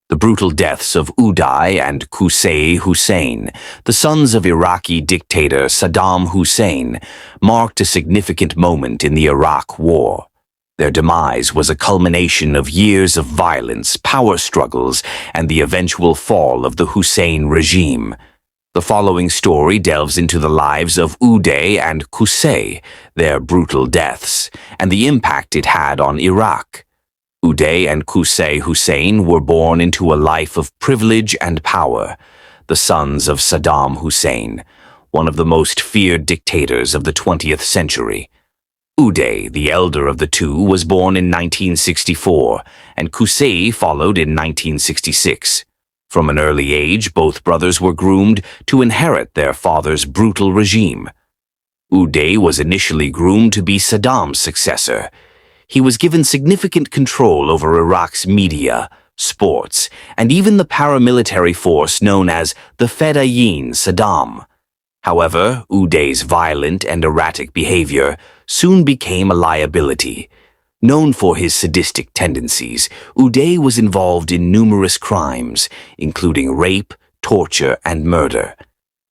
The brutal deaths of Uday and Qusay Hussein, the sons of Iraqi dictator Saddam Hussein, marked a significant moment in the Iraq War. Their demise was a culmination of years of violence, power struggles, and the eventual fall of the Hussein regime. The following story delves into the lives of Uday and Qusay, their brutal deaths, and the impact it had on Iraq. Uday and Qusay Hussein were born into a life of privilege and power, the sons of Saddam Hussein, one of the most feared dictators of the 20th century. Uday, the elder of the two, was born in 1964, and Qusay followed in 1966. From an early age, both brothers were groomed to inherit their father's brutal regime. Uday was initially groomed to be Saddam's successor. He was given significant control over Iraq's media, sports, and even the paramilitary force known as the Fedayeen Saddam. However, Uday's violent and erratic behavior soon became a liability. Known for his sadistic tendencies, Uday was involved in numerous crimes, including rape, torture, and murder.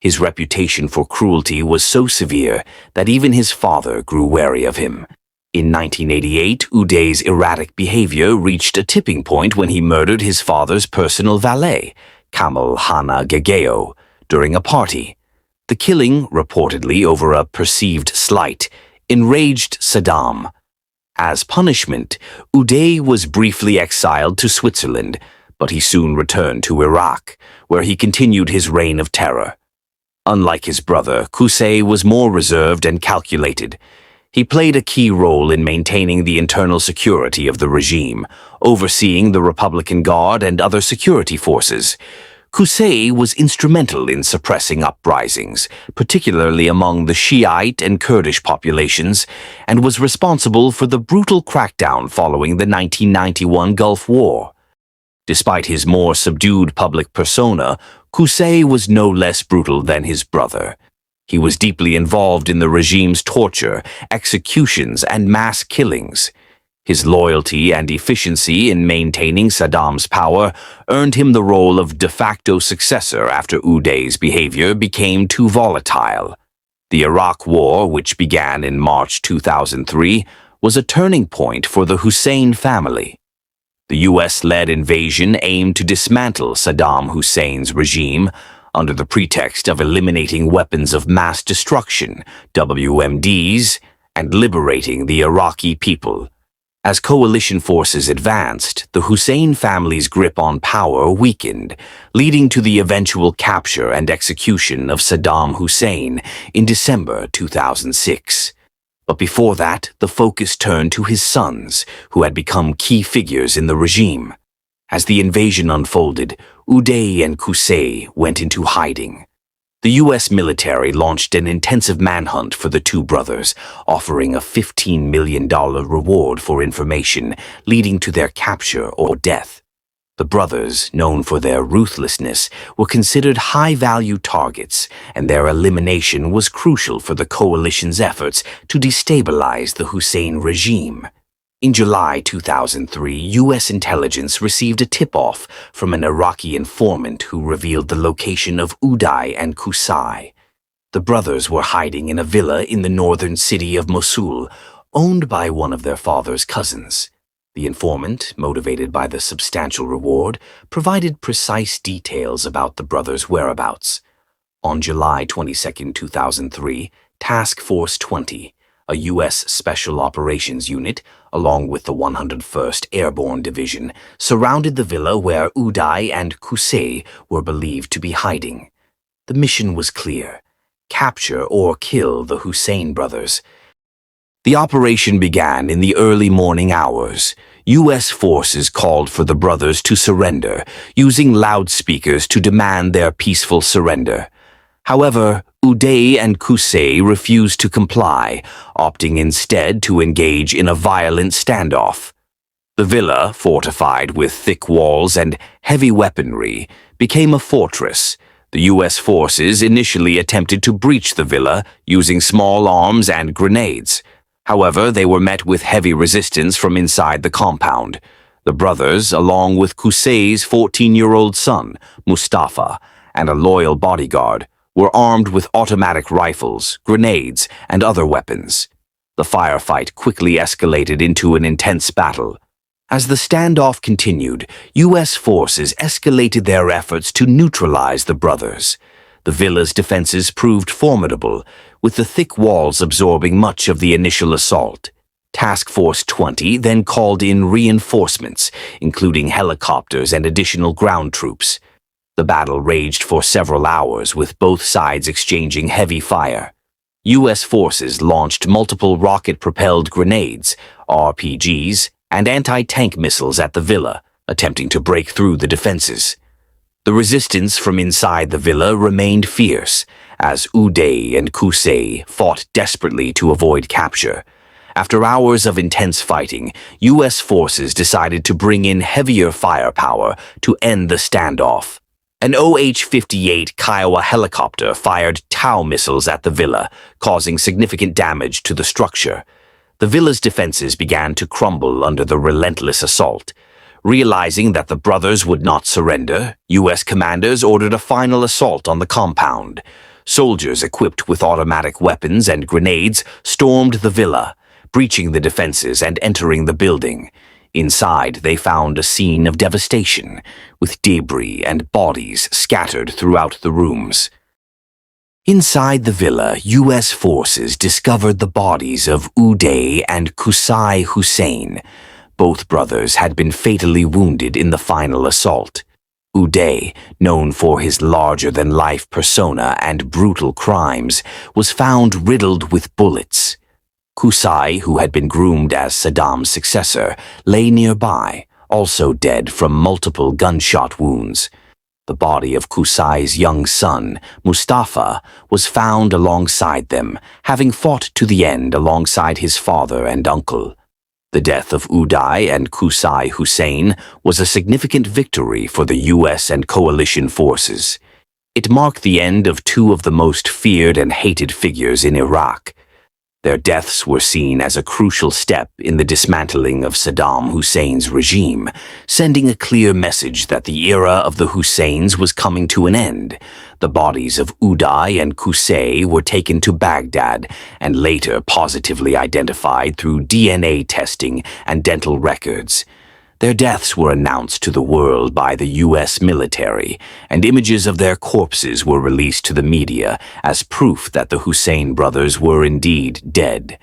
His reputation for cruelty was so severe that even his father grew wary of him. In 1988, Uday's erratic behavior reached a tipping point when he murdered his father's personal valet, Kamal Hana Gageo, during a party. The killing, reportedly over a perceived slight, enraged Saddam. As punishment, Uday was briefly exiled to Switzerland, but he soon returned to Iraq, where he continued his reign of terror. Unlike his brother, Qusay was more reserved and calculated. He played a key role in maintaining the internal security of the regime, overseeing the Republican Guard and other security forces. Qusay was instrumental in suppressing uprisings, particularly among the Shiite and Kurdish populations, and was responsible for the brutal crackdown following the 1991 Gulf War. Despite his more subdued public persona, Qusay was no less brutal than his brother. He was deeply involved in the regime's torture, executions, and mass killings. His loyalty and efficiency in maintaining Saddam's power earned him the role of de facto successor after Uday's behavior became too volatile. The Iraq War, which began in March 2003, was a turning point for the Hussein family. The US-led invasion aimed to dismantle Saddam Hussein's regime under the pretext of eliminating weapons of mass destruction, WMDs, and liberating the Iraqi people. As coalition forces advanced, the Hussein family's grip on power weakened, leading to the eventual capture and execution of Saddam Hussein in December 2006. But before that, the focus turned to his sons, who had become key figures in the regime. As the invasion unfolded, Uday and Qusay went into hiding. The U.S. military launched an intensive manhunt for the two brothers, offering a $15 million reward for information, leading to their capture or death. The brothers, known for their ruthlessness, were considered high-value targets, and their elimination was crucial for the coalition's efforts to destabilize the Hussein regime. In July 2003, U.S. intelligence received a tip-off from an Iraqi informant who revealed the location of Uday and Qusay. The brothers were hiding in a villa in the northern city of Mosul, owned by one of their father's cousins. The informant, motivated by the substantial reward, provided precise details about the brothers' whereabouts. On July 22, 2003, Task Force 20, a U.S. Special Operations Unit, along with the 101st Airborne Division, surrounded the villa where Uday and Qusay were believed to be hiding. The mission was clear: capture or kill the Hussein brothers. The operation began in the early morning hours. U.S. forces called for the brothers to surrender, using loudspeakers to demand their peaceful surrender. However, Uday and Qusay refused to comply, opting instead to engage in a violent standoff. The villa, fortified with thick walls and heavy weaponry, became a fortress. The U.S. forces initially attempted to breach the villa using small arms and grenades. However, they were met with heavy resistance from inside the compound. The brothers, along with Qusay's 14-year-old son, Mustafa, and a loyal bodyguard, were armed with automatic rifles, grenades, and other weapons. The firefight quickly escalated into an intense battle. As the standoff continued, U.S. forces escalated their efforts to neutralize the brothers. The villa's defenses proved formidable, with the thick walls absorbing much of the initial assault. Task Force 20 then called in reinforcements, including helicopters and additional ground troops. The battle raged for several hours, with both sides exchanging heavy fire. U.S. forces launched multiple rocket-propelled grenades, RPGs, and anti-tank missiles at the villa, attempting to break through the defenses. The resistance from inside the villa remained fierce, as Uday and Qusay fought desperately to avoid capture. After hours of intense fighting, U.S. forces decided to bring in heavier firepower to end the standoff. An OH-58 Kiowa helicopter fired Tau missiles at the villa, causing significant damage to the structure. The villa's defenses began to crumble under the relentless assault. Realizing that the brothers would not surrender, U.S. commanders ordered a final assault on the compound. Soldiers equipped with automatic weapons and grenades stormed the villa, breaching the defenses and entering the building. Inside, they found a scene of devastation, with debris and bodies scattered throughout the rooms. Inside the villa, U.S. forces discovered the bodies of Uday and Qusay Hussein. Both brothers had been fatally wounded in the final assault. Uday, known for his larger-than-life persona and brutal crimes, was found riddled with bullets. Qusay, who had been groomed as Saddam's successor, lay nearby, also dead from multiple gunshot wounds. The body of Qusay's young son, Mustafa, was found alongside them, having fought to the end alongside his father and uncle. The death of Uday and Qusay Hussein was a significant victory for the U.S. and coalition forces. It marked the end of two of the most feared and hated figures in Iraq. Their deaths were seen as a crucial step in the dismantling of Saddam Hussein's regime, sending a clear message that the era of the Husseins was coming to an end. The bodies of Uday and Qusay were taken to Baghdad and later positively identified through DNA testing and dental records. Their deaths were announced to the world by the U.S. military, and images of their corpses were released to the media as proof that the Hussein brothers were indeed dead.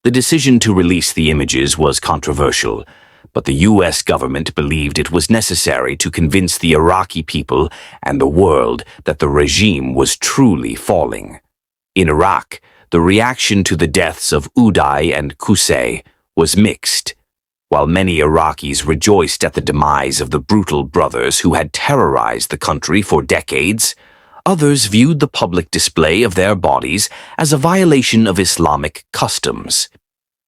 The decision to release the images was controversial, but the U.S. government believed it was necessary to convince the Iraqi people and the world that the regime was truly falling. In Iraq, the reaction to the deaths of Uday and Qusay was mixed. While many Iraqis rejoiced at the demise of the brutal brothers who had terrorized the country for decades, others viewed the public display of their bodies as a violation of Islamic customs.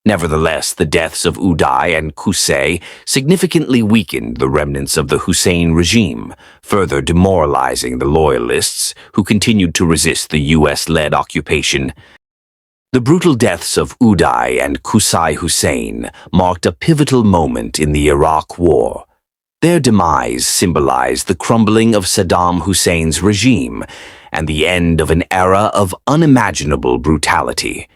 Nevertheless, the deaths of Uday and Qusay significantly weakened the remnants of the Hussein regime, further demoralizing the loyalists who continued to resist the U.S.-led occupation. The brutal deaths of Uday and Qusay Hussein marked a pivotal moment in the Iraq War. Their demise symbolized the crumbling of Saddam Hussein's regime and the end of an era of unimaginable brutality.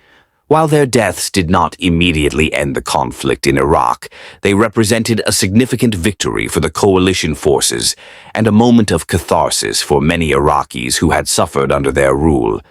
While their deaths did not immediately end the conflict in Iraq, they represented a significant victory for the coalition forces and a moment of catharsis for many Iraqis who had suffered under their rule.